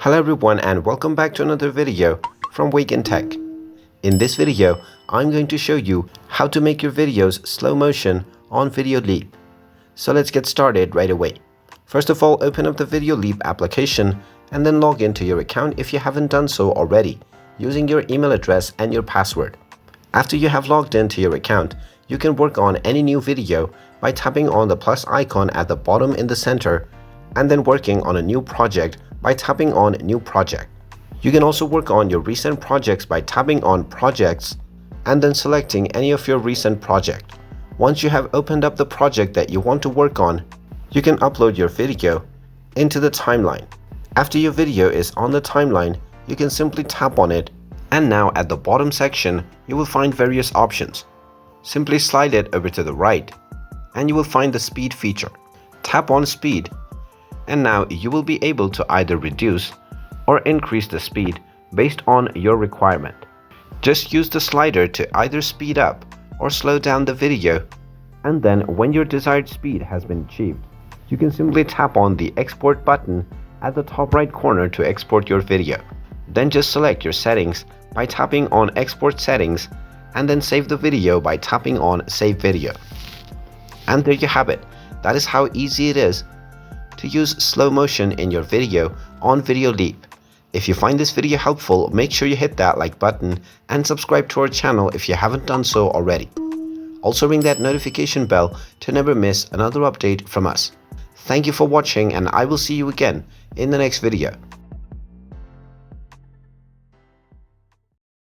Hello everyone and welcome back to another video from Wake&Tech. In this video, I'm going to show you how to make your videos slow motion on Videoleap. So let's get started right away. First of all, open up the Videoleap application and then log into your account if you haven't done so already, using your email address and your password. After you have logged into your account, you can work on any new video by tapping on the plus icon at the bottom in the center and then working on a new project by tapping on New Project. You can also work on your recent projects by tapping on Projects and then selecting any of your recent project. Once you have opened up the project that you want to work on, you can upload your video into the timeline. After your video is on the timeline, you can simply tap on it, and now at the bottom section, you will find various options. Simply slide it over to the right and you will find the speed feature. Tap on speed, and now you will be able to either reduce or increase the speed based on your requirement. Just use the slider to either speed up or slow down the video, and then when your desired speed has been achieved, you can simply tap on the export button at the top right corner to export your video. Then just select your settings by tapping on export settings and then save the video by tapping on save video. And there you have it. That is how easy it is to use slow motion in your video on Videoleap. If you find this video helpful, make sure you hit that like button and subscribe to our channel if you haven't done so already. Also ring that notification bell to never miss another update from us. Thank you for watching and I will see you again in the next video.